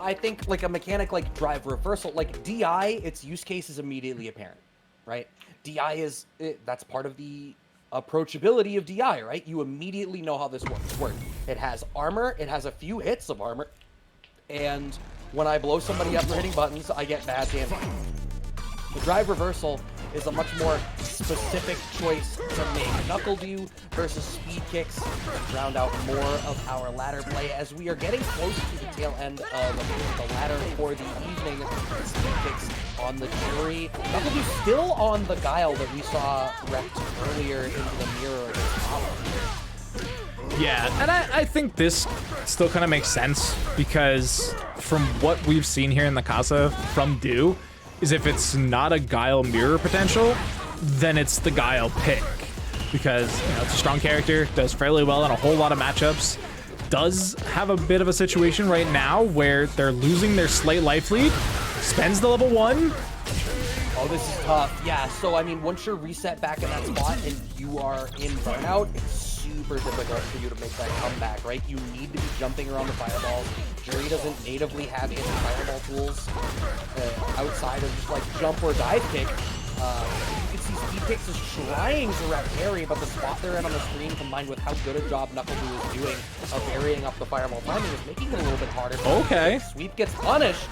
I think like a mechanic like drive reversal, like DI, its use case is immediately apparent, right? DI that's part of the approachability of DI, right? You immediately know how this works. It has armor, it has a few hits of armor, and when I blow somebody up for hitting buttons, I get bad damage. The drive reversal is a much more specific choice to make. NuckleDu versus Speedkicks to round out more of our ladder play as we are getting close to the tail end of the ladder for the evening. Speedkicks on the Juri. NuckleDu still on the Guile that we saw wrecked earlier into the mirror against Hollow. Yeah, and I think this still kind of makes sense because from what we've seen here in the Casa from Du, is if it's not a Guile mirror potential, then it's the Guile pick. Because, you know, it's a strong character, does fairly well in a whole lot of matchups, does have a bit of a situation right now where they're losing their slight life lead, spends the level 1. Oh, this is tough. Yeah, so I mean, once you're reset back in that spot and you are in burnout, it's super difficult for you to make that comeback, right? You need to be jumping around the fireballs. Juri doesn't natively have any fireball tools outside of just like jump or dive kick. You can see Speedkicks is trying to wrap parry, but the spot they're in on the screen combined with how good a job NuckleDu is doing of varying up the fireball timing is making it a little bit harder. Okay. Sweep gets punished.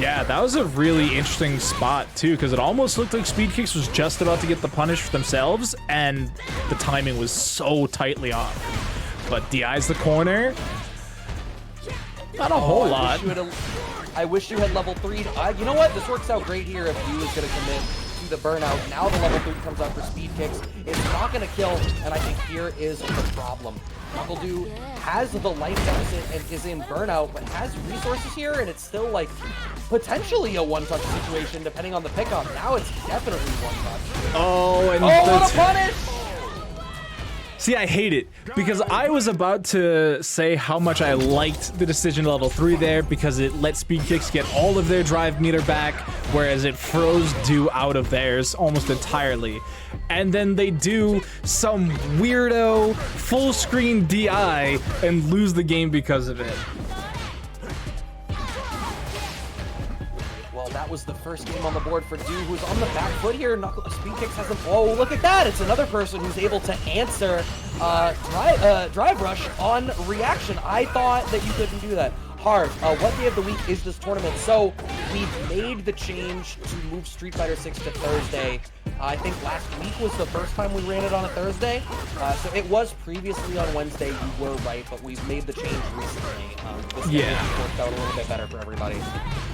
Yeah, that was a really interesting spot too, because it almost looked like Speedkicks was just about to get the punish for themselves, and the timing was so tightly off. But DI's the corner. Not a whole lot. I wish you had level 3. You know what? This works out great here if Du is going to commit to the burnout. Now the level 3 comes out for Speedkicks. It's not going to kill, and I think here is the problem. NuckleDu has the life deficit and is in burnout, but has resources here, and it's still like potentially a one-touch situation depending on the pickup. Now it's definitely one-touch. Oh, and what a punish! See, I hate it because I was about to say how much I liked the decision to level 3 there because it let Speedkicks get all of their drive meter back, whereas it froze Du out of theirs almost entirely. And then they do some weirdo full screen DI and lose the game because of it. Well, that was the first game on the board for Du, who's on the back foot here. Speedkicks hasn't. Oh, look at that! It's another person who's able to answer drive rush on reaction. I thought that you couldn't do that. Harv, what day of the week is this tournament? So we've made the change to move Street Fighter 6 to Thursday. I think last week was the first time we ran it on a Thursday. So it was previously on Wednesday. You were right, but we've made the change recently. This worked out a little bit better for everybody.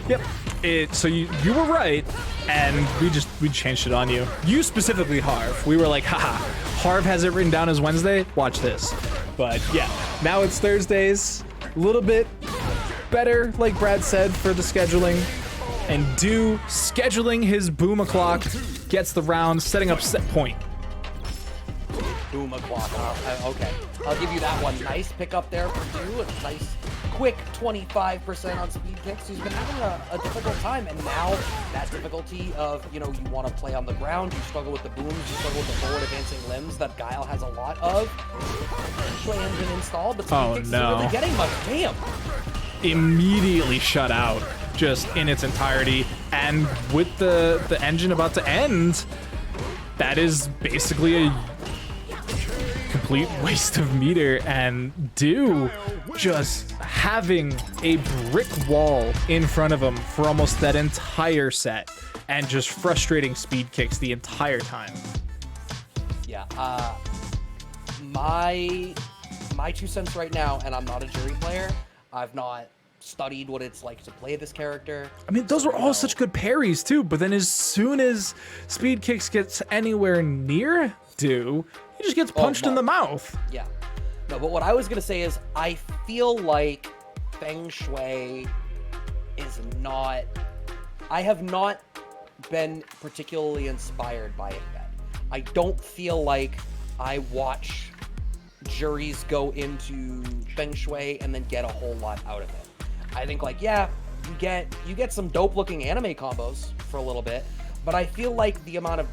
Yep. So you were right, and we changed it on you. You specifically, Harv. We were like, haha, Harv has it written down as Wednesday. Watch this. But yeah, now it's Thursdays. A little bit better, like Brad said, for the scheduling. And Du scheduling his boom o'clock, gets the round, setting up set point. Boom o'clock. Okay, I'll give you that one. Nice pickup there for Du. A nice, quick 25% on Speedkicks. He's been having a difficult time, and now that difficulty of, you know, you want to play on the ground, you struggle with the booms, you struggle with the forward advancing limbs that Guile has a lot of. Engine installed, but Speedkicks isn't really getting much. Damn. Immediately shut out, just in its entirety, and with the engine about to end, that is basically a complete waste of meter, and Du just having a brick wall in front of him for almost that entire set, and just frustrating Speedkicks the entire time. Yeah, my 2 cents right now, and I'm not a Juri player, I've not studied what it's like to play this character. I mean, those were all such good parries too, but then as soon as Speedkicks gets anywhere near Du, he just gets punched in the mouth. Yeah. No, but what I was gonna say is I feel like Feng Shui is not... I have not been particularly inspired by it yet. I don't feel like I watch Juris go into Feng Shui and then get a whole lot out of it. I think, like, yeah, you get some dope looking anime combos for a little bit, but I feel like the amount of